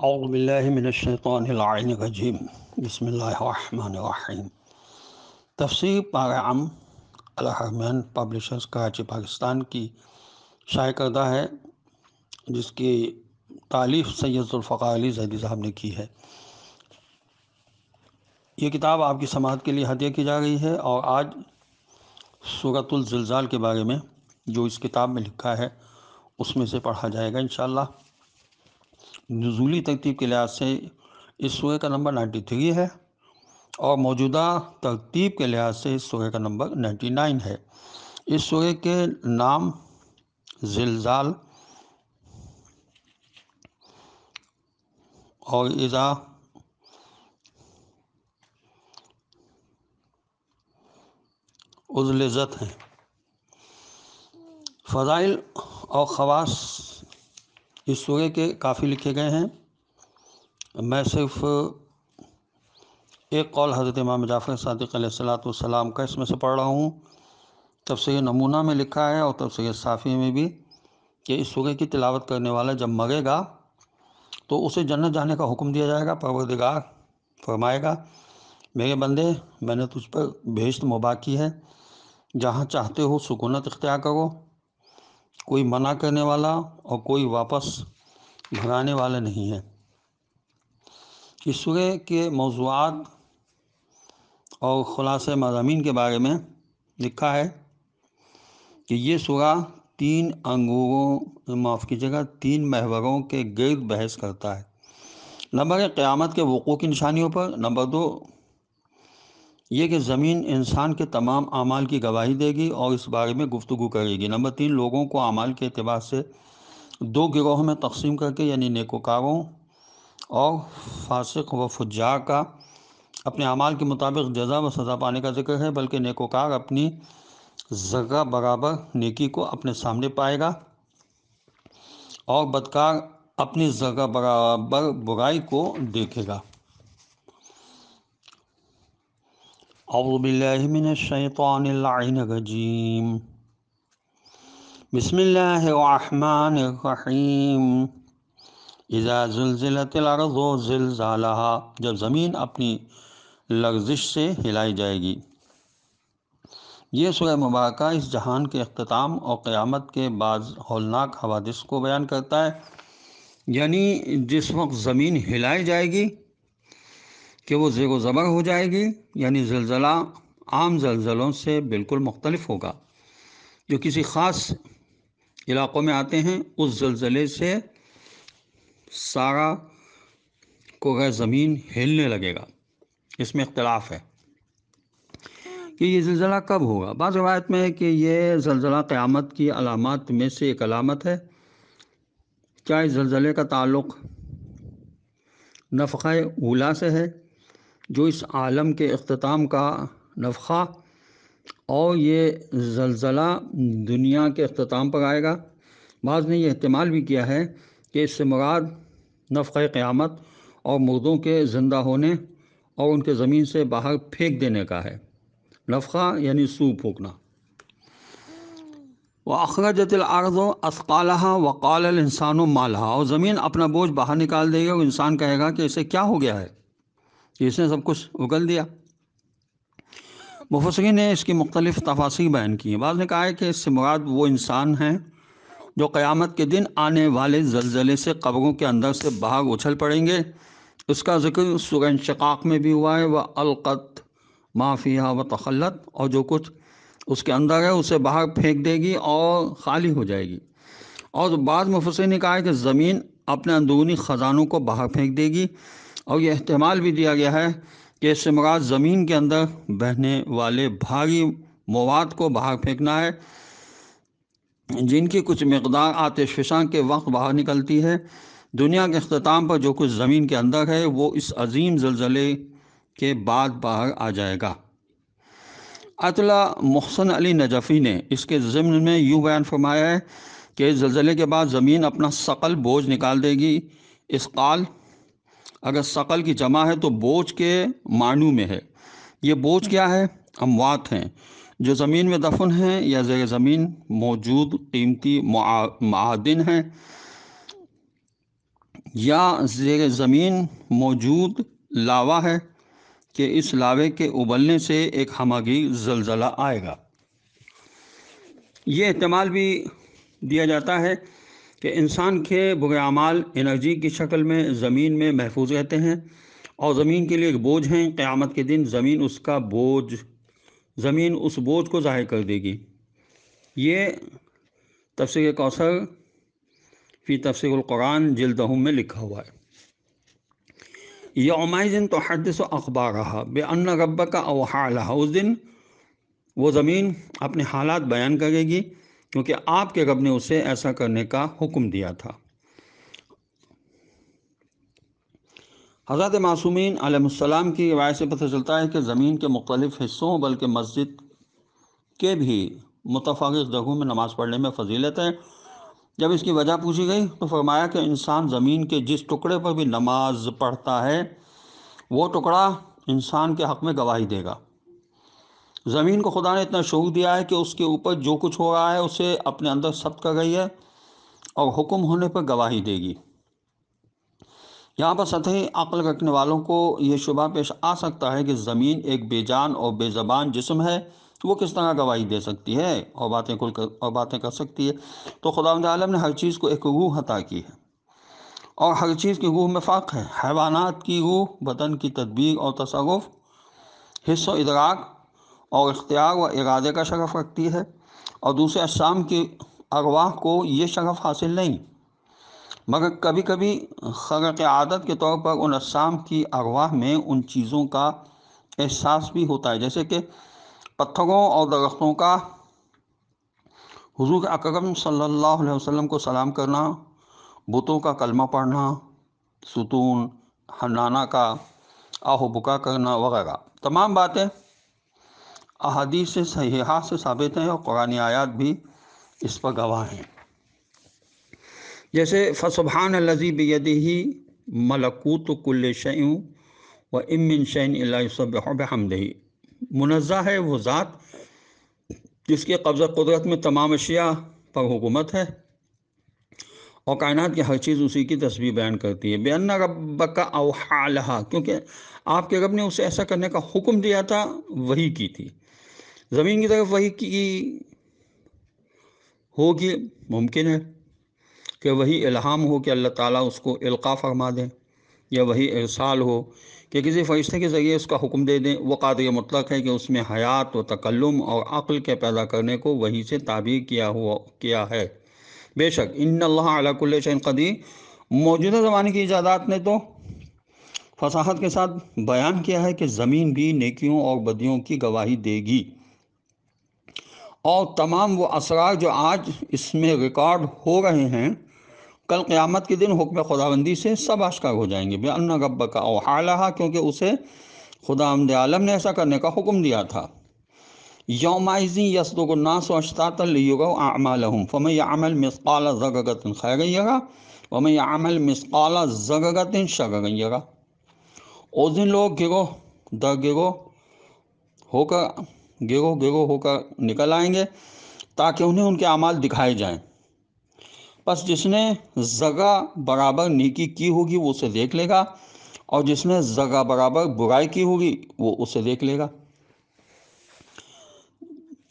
اعوذ باللہ من الشیطان اللعین الرجیم بسم اللہ الرحمن الرحیم۔ تفسیر پارہ ام الحرمین پبلشرز کراچی پاکستان کی شائع کردہ ہے، جس کی تالیف سید ذوالفقار علی زیدی صاحب نے کی ہے۔ یہ کتاب آپ کی سماعت کے لیے ہدیہ کی جا رہی ہے، اور آج سورۃ الزلزال کے بارے میں جو اس کتاب میں لکھا ہے اس میں سے پڑھا جائے گا انشاءاللہ۔ نزولی ترتیب کے لحاظ سے اس سورہ کا نمبر 93 ہے، اور موجودہ ترتیب کے لحاظ سے اس سورہ کا نمبر 99 ہے۔ اس سورہ کے نام زلزال اور اذا ازلزت ہیں۔ فضائل اور خواص اس سورہ کے کافی لکھے گئے ہیں۔ میں صرف ایک قول حضرت امام جعفر صادق علیہ السلام کا اس میں سے پڑھ رہا ہوں۔ تفسیر نمونہ میں لکھا ہے اور تفسیر صافی میں بھی کہ اس سورہ کی تلاوت کرنے والا جب مرے گا تو اسے جنت جانے کا حکم دیا جائے گا۔ پروردگار فرمائے گا، میرے بندے، میں نے تجھ پر بہشت مباح کی ہے، جہاں چاہتے ہو سکونت اختیار کرو، کوئی منع کرنے والا اور کوئی واپس بھگانے والا نہیں ہے۔ اس سورہ کے موضوعات اور خلاصہ مضامین کے بارے میں لکھا ہے کہ یہ سورہ تین محوروں کے گرد بحث کرتا ہے۔ نمبر 1، قیامت کے وقوع کی نشانیوں پر۔ نمبر 2، یہ کہ زمین انسان کے تمام اعمال کی گواہی دے گی اور اس بارے میں گفتگو کرے گی۔ نمبر 3، لوگوں کو اعمال کے اعتبار سے دو گروہوں میں تقسیم کر کے، یعنی نیکوکاروں اور فاسق و فجار کا اپنے اعمال کے مطابق جزا و سزا پانے کا ذکر ہے، بلکہ نیکوکار اپنی ذرہ برابر نیکی کو اپنے سامنے پائے گا اور بدکار اپنی ذرہ برابر برائی کو دیکھے گا۔ اعوذ باللہ من الشیطان اللعین الرجیم، بسم اللہ الرحمن الرحیم۔ اذا زلزلت الارض زلزالہا، جب زمین اپنی لرزش سے ہلائی جائے گی۔ یہ سورہ مبارکہ اس جہان کے اختتام اور قیامت کے بعض ہولناک حوادث کو بیان کرتا ہے، یعنی جس وقت زمین ہلائی جائے گی کہ وہ زیر و زبر ہو جائے گی، یعنی زلزلہ عام زلزلوں سے بالکل مختلف ہوگا جو کسی خاص علاقوں میں آتے ہیں۔ اس زلزلے سے سارا کرۂ زمین ہلنے لگے گا۔ اس میں اختلاف ہے کہ یہ زلزلہ کب ہوگا۔ بعض روایت میں ہے کہ یہ زلزلہ قیامت کی علامات میں سے ایک علامت ہے۔ کیا اس زلزلے کا تعلق نفخہ اولیٰ سے ہے، جو اس عالم کے اختتام کا نفخہ، اور یہ زلزلہ دنیا کے اختتام پر آئے گا؟ بعض نے یہ احتمال بھی کیا ہے کہ اس سے مراد نفخہ قیامت اور مردوں کے زندہ ہونے اور ان کے زمین سے باہر پھینک دینے کا ہے۔ نفخہ یعنی سور پھونکنا۔ وَأَخْرَجَتِ الْأَرْضُ أَثْقَالَهَا وَقَالَ الْإِنسَانُ مَا لَهَا، اور زمین اپنا بوجھ باہر نکال دے گی اور انسان کہے گا کہ اسے کیا ہو گیا ہے، اس نے سب کچھ اگل دیا۔ مفسرین نے اس کی مختلف تفاسیر بیان کی ہیں۔ بعض نے کہا ہے کہ اس سے مراد وہ انسان ہیں جو قیامت کے دن آنے والے زلزلے سے قبروں کے اندر سے باہر اچھل پڑیں گے۔ اس کا ذکر سورہ انشقاق میں بھی ہوا ہے، وَأَلْقَتْ مَا فِيهَا وَتَخَلَّتْ، اور جو کچھ اس کے اندر ہے اسے باہر پھینک دے گی اور خالی ہو جائے گی۔ اور بعض مفسرین نے کہا ہے کہ زمین اپنے اندرونی خزانوں کو باہر پھینک دے گی، اور یہ احتمال بھی دیا گیا ہے کہ اس سے مراد زمین کے اندر بہنے والے بھاری مواد کو باہر پھینکنا ہے، جن کی کچھ مقدار آتش فشاں کے وقت باہر نکلتی ہے۔ دنیا کے اختتام پر جو کچھ زمین کے اندر ہے وہ اس عظیم زلزلے کے بعد باہر آ جائے گا۔ آیت اللہ محسن علی نجفی نے اس کے ضمن میں یوں بیان فرمایا ہے کہ اس زلزلے کے بعد زمین اپنا ثقل بوجھ نکال دے گی۔ اثقال اگر ثقل کی جمع ہے تو بوجھ کے معنوں میں ہے۔ یہ بوجھ کیا ہے؟ اموات ہیں جو زمین میں دفن ہیں یا زیر زمین موجود قیمتی معادن ہیں۔ یا زیر زمین موجود لاوا ہے کہ اس لاوے کے ابلنے سے ایک ہماگیر زلزلہ آئے گا۔ یہ احتمال بھی دیا جاتا ہے کہ انسان کے برے اعمال انرجی کی شکل میں زمین میں محفوظ رہتے ہیں اور زمین کے لیے ایک بوجھ ہیں۔ قیامت کے دن زمین اس بوجھ کو ظاہر کر دے گی۔ یہ تفسیر کوثر فی تفسیر القرآن جلد میں لکھا ہوا ہے۔ یومئذ تحدث اخبارہا بان ربک اوحی لہا، اس دن وہ زمین اپنے حالات بیان کرے گی کیونکہ آپ کے رب نے اسے ایسا کرنے کا حکم دیا تھا۔ حضرت معصومین علیہ السلام کی روایت سے پتہ چلتا ہے کہ زمین کے مختلف حصوں بلکہ مسجد کے بھی متفرق جگہوں میں نماز پڑھنے میں فضیلت ہے۔ جب اس کی وجہ پوچھی گئی تو فرمایا کہ انسان زمین کے جس ٹکڑے پر بھی نماز پڑھتا ہے وہ ٹکڑا انسان کے حق میں گواہی دے گا۔ زمین کو خدا نے اتنا شعور دیا ہے کہ اس کے اوپر جو کچھ ہو رہا ہے اسے اپنے اندر ثبت کر رہی ہے اور حکم ہونے پر گواہی دے گی۔ یہاں پر سطحی عقل رکھنے والوں کو یہ شبہ پیش آ سکتا ہے کہ زمین ایک بے جان اور بے زبان جسم ہے، وہ کس طرح گواہی دے سکتی ہے اور باتیں کر سکتی ہے؟ تو خداوند عالم نے ہر چیز کو ایک روح عطا کی ہے اور ہر چیز کی روح میں فرق ہے۔ حیوانات کی روح بدن کی تدبیر اور تصرف، حس و ادراک اور اختیار و ارادے کا شرف رکھتی ہے، اور دوسرے اجسام کی ارواح کو یہ شرف حاصل نہیں، مگر کبھی کبھی خرق عادت کے طور پر ان اجسام کی ارواح میں ان چیزوں کا احساس بھی ہوتا ہے، جیسے کہ پتھروں اور درختوں کا حضور اکرم صلی اللہ علیہ وسلم کو سلام کرنا، بتوں کا کلمہ پڑھنا، ستون حنانہ کا آہ و بکا کرنا وغیرہ تمام باتیں احادیث صحیحہ سے ثابت ہیں اور قرآنی آیات بھی اس پر گواہ ہیں۔ جیسے فسبحان الذی بیدہ ملکوت کل شیء وان من شیء الا یسبح بحمدہ، منزہ ہے وہ ذات جس کے قبضہ قدرت میں تمام اشیاء پر حکومت ہے اور کائنات کی ہر چیز اسی کی تسبیح بیان کرتی ہے۔ بِأَنَّ رَبَّكَ أَوْحَىٰ لَهَا، کیونکہ آپ کے رب نے اسے ایسا کرنے کا حکم دیا تھا، وحی کی تھی۔ زمین کی طرف وحی کی ہوگی، ممکن ہے کہ وہی الہام ہو کہ اللہ تعالیٰ اس کو القاء فرما دیں، یا وہی ارسال ہو کہ کسی فرشتے کے ذریعے اس کا حکم دے دیں۔ وہ قادر مطلق ہے کہ اس میں حیات و تکلم اور عقل کے پیدا کرنے کو وحی سے تعبیر کیا ہے۔ بے شک ان اللہ علی کل شیء قدیر، موجودہ زمانے کی ایجادات نے تو فصاحت کے ساتھ بیان کیا ہے کہ زمین بھی نیکیوں اور بدیوں کی گواہی دے گی، اور تمام وہ اسرار جو آج اس میں ریکارڈ ہو رہے ہیں کل قیامت کے دن حکم خداوندی سے سب آشکار ہو جائیں گے۔ بِأَنَّ رَبَّكَ أَوْحَىٰ لَهَا، کیونکہ اسے خداوند عالم نے ایسا کرنے کا حکم دیا تھا۔ یومئذ یصدر الناس اشتاتا لیروا اعمالهم فمن یعمل مثقال ذرۃ خیرا یرہ ومن یعمل مثقال ذرۃ شرا یرہ، اس دن لوگ گروہ در گروہ ہو کر نکل آئیں گے تاکہ انہیں ان کے اعمال دکھائے جائیں، پس جس نے ذرہ برابر نیکی کی ہوگی وہ اسے دیکھ لے گا، اور جس نے ذرہ برابر برائی کی ہوگی وہ اسے دیکھ لے گا۔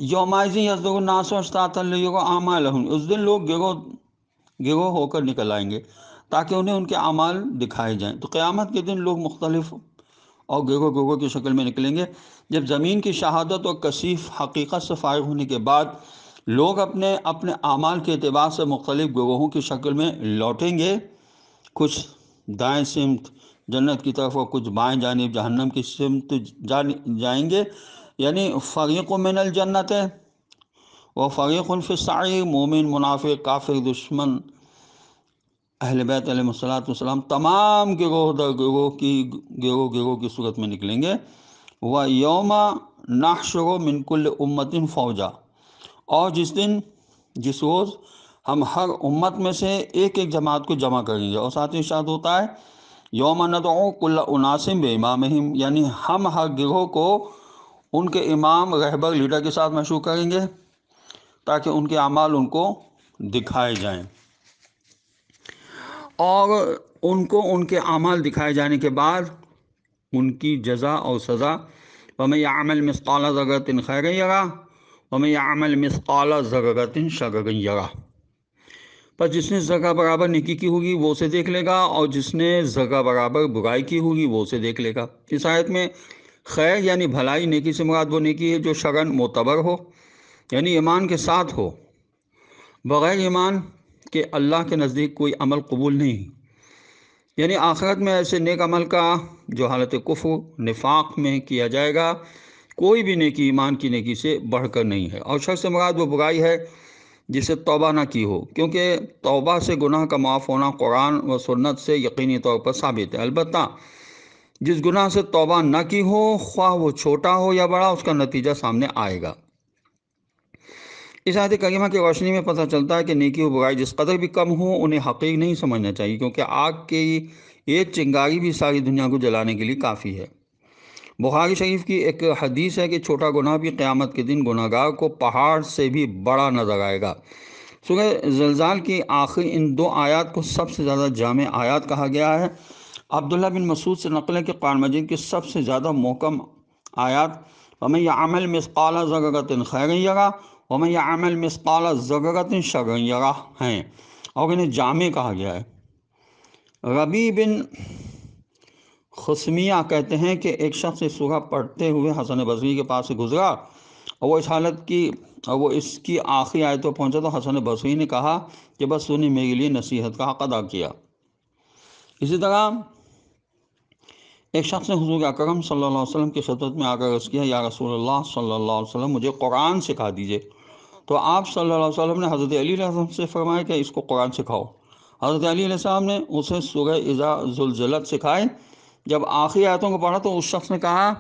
یومئذ یصدر الناس اشتاتا لیروا اعمالهم، اس دن لوگ گروہ ہو کر نکل آئیں گے تاکہ انہیں ان کے اعمال دکھائے جائیں۔ تو قیامت کے دن لوگ مختلف اور گروہ کی شکل میں نکلیں گے، جب زمین کی شہادت اور کثیف حقیقت سے فارغ ہونے کے بعد لوگ اپنے اعمال کے اعتبار سے مختلف گروہوں کی شکل میں لوٹیں گے، کچھ دائیں سمت جنت کی طرف اور کچھ بائیں جانب جہنم کی سمت جائیں گے، یعنی فریق من الجنت و فریق فی السعیر، مومن منافق کافر دشمن اہل بیت علیہ السلام تمام گروہ در گروہ کی صورت میں نکلیں گے۔ وَيَوْمَ نَحْشُرُ مِنْ كُلِّ أُمَّةٍ فَوْجًا، اور جس روز ہم ہر امت میں سے ایک جماعت کو جمع کریں گے، اور ساتھ ہی ارشاد ہوتا ہے یوم ندعو کل اناس بامامہم، یعنی ہم ہر گروہ کو ان کے امام رہبر لیڈر کے ساتھ مشہور کریں گے تاکہ ان کے اعمال ان کو دکھائے جائیں۔ اور ان کو ان کے اعمال دکھائے جانے کے بعد ان کی جزا اور سزا، وَمَن يَعْمَلْ مِثْقَالَ ذَرَّةٍ خَيْرًا يَرَهُ وَمَن يَعْمَلْ مِثْقَالَ ذَرَّةٍ شَرًّا يَرَهُ۔ پس جس نے ذرہ برابر نیکی کی ہوگی وہ اسے دیکھ لے گا، اور جس نے ذرہ برابر برائی کی ہوگی وہ اسے دیکھ لے گا۔ اس آیت میں خیر یعنی بھلائی، نیکی سے مراد وہ نیکی ہے جو شرعاً معتبر ہو، یعنی ایمان کے ساتھ ہو۔ بغیر ایمان کے اللہ کے نزدیک کوئی عمل قبول نہیں، یعنی آخرت میں ایسے نیک عمل کا جو حالت کفر نفاق میں کیا جائے گا، کوئی بھی نیکی ایمان کی نیکی سے بڑھ کر نہیں ہے۔ اور شر سے مراد وہ برائی ہے جسے توبہ نہ کی ہو، کیونکہ توبہ سے گناہ کا معاف ہونا قرآن و سنت سے یقینی طور پر ثابت ہے۔ البتہ جس گناہ سے توبہ نہ کی ہو، خواہ وہ چھوٹا ہو یا بڑا، اس کا نتیجہ سامنے آئے گا۔ اس آیت کریمہ کی روشنی میں پتہ چلتا ہے کہ نیکی و برائی جس قدر بھی کم ہو انہیں حقیر نہیں سمجھنا چاہیے، کیونکہ آگ کی ایک چنگاری بھی ساری دنیا کو جلانے کے لیے کافی ہے۔ بخاری شریف کی ایک حدیث ہے کہ چھوٹا گناہ بھی قیامت کے دن گناہگار کو پہاڑ سے بھی بڑا نظر آئے گا۔ سورہ زلزال کی آخر ان دو آیات کو سب سے زیادہ جامع آیات کہا گیا ہے۔ عبداللہ بن مسعود سے نقل ہے کہ قرآن مجید کی سب سے زیادہ محکم آیات وَمَن يَعْمَلْ مِثْقَالَ ذَرَّةٍ خَيْرًا يَرَهُ وَمَن يَعْمَلْ مِثْقَالَ ذَرَّةٍ شَرًّا يَرَهُ ہیں، اور انہیں جامع کہا گیا ہے۔ ربی بن خثمیہ کہتے ہیں کہ ایک شخص اس سورہ پڑھتے ہوئے حسن بصری کے پاس سے گزرا، اور وہ اس حالت کی اس کی آخری آیت پر پہنچا تو حسن بصری نے کہا کہ بس تو نے میرے لیے نصیحت کا حق ادا کیا۔ اسی طرح ایک شخص نے حضور اکرم صلی اللہ علیہ وسلم کی خدمت میں آ کر عرض کیا، یا رسول اللہ صلی اللہ علیہ وسلم مجھے قرآن سکھا دیجئے۔ تو آپ صلی اللہ علیہ وسلم نے حضرت علی علیہ السلام سے فرمایا کہ اس کو قرآن سکھاؤ۔ حضرت علی علیہ السلام نے اسے سورہ اذا زلزلت سکھائے۔ جب آخری آیتوں کو پڑھا تو اس شخص نے کہا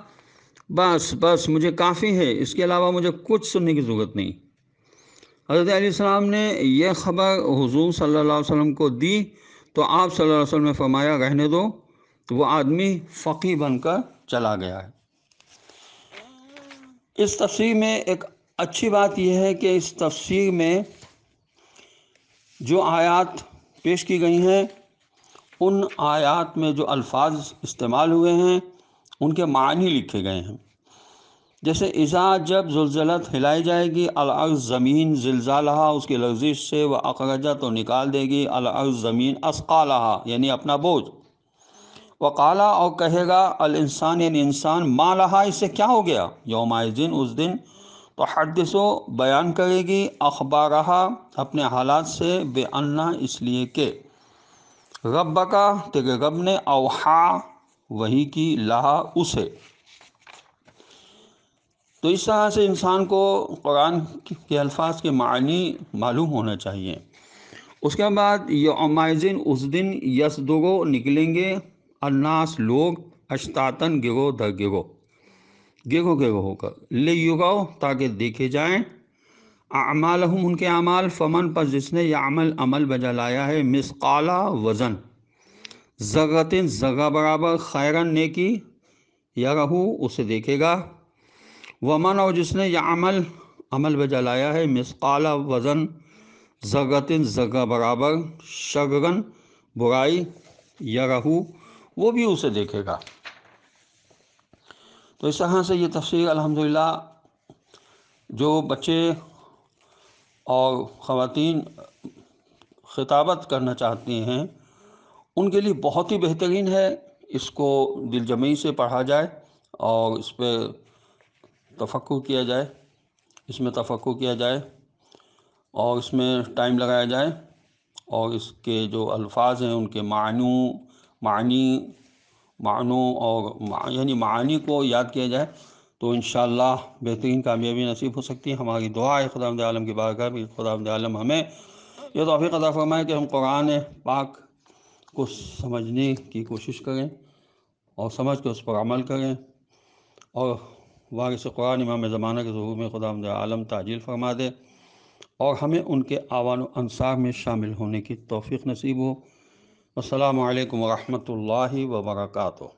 بس مجھے کافی ہے، اس کے علاوہ مجھے کچھ سننے کی ضرورت نہیں۔ حضرت علیہ السلام نے یہ خبر حضور صلی اللہ علیہ وسلم کو دی تو آپ صلی اللہ علیہ وسلم نے فرمایا رہنے دو، وہ آدمی فقیہ بن کر چلا گیا ہے۔ اس تفسیر میں ایک اچھی بات یہ ہے کہ اس تفسیر میں جو آیات پیش کی گئی ہیں ان آیات میں جو الفاظ استعمال ہوئے ہیں ان کے معنی لکھے گئے ہیں۔ جیسے اذا جب زلزلت ہلائی جائے گی، الارض زمین زلزالہا اس کی لرزش سے، وہ اخرجہ تو نکال دے گی، الارض زمین اثقالہا یعنی اپنا بوجھ، وقالا اور کہے گا الانسان یعنی انسان ما لہا اس سے کیا ہو گیا، یومئذ اس دن تو حدثو بیان کرے گی اخبارہا اپنے حالات سے، بے انا اس لیے کہ ربکا تیرے رب نے اوحا وحی کی لہا اسے۔ تو اس طرح سے انسان کو قرآن کے الفاظ کے معنی معلوم ہونا چاہیے۔ اس کے بعد یومئذ اس دن یصدرو نکلیں گے الناس لوگ اشتاتن گروہ در گروہ ہو کر، لیروا تاکہ دیکھے جائیں اعمالہم ان کے اعمال، فمن پس جس نے یعمل عمل بجا لایا ہے مثقالا وزن، ذرۃ ذرہ برابر، خیرن نیکی، یرہو اسے دیکھے گا، ومن اور جس نے یعمل عمل بجا لایا ہے مثقالا وزن ذرۃ ذرہ برابر، شررن برائی، یرہو وہ بھی اسے دیکھے گا۔ تو اس طرح سے یہ تفسیر الحمدللہ جو بچے اور خواتین خطابت کرنا چاہتے ہیں ان کے لیے بہت ہی بہترین ہے۔ اس کو دل جمعی سے پڑھا جائے اور اس پہ تفکر کیا جائے، اور اس میں ٹائم لگایا جائے، اور اس کے جو الفاظ ہیں ان کے معانی کو یاد کیا جائے تو انشاءاللہ بہترین کامیابی نصیب ہو سکتی ہے۔ ہماری دعا ہے خداوند عالم کی بارگاہ میں خداوند عالم ہمیں یہ توفیق عطا فرمائے کہ ہم قرآن پاک کو سمجھنے کی کوشش کریں اور سمجھ کے اس پر عمل کریں، اور وارث قرآن امام زمانہ کے ظہور میں خداوند عالم تعجیل فرما دے، اور ہمیں ان کے اعوان و انصار میں شامل ہونے کی توفیق نصیب ہو۔ السلام علیکم ورحمۃ اللہ وبرکاتہ۔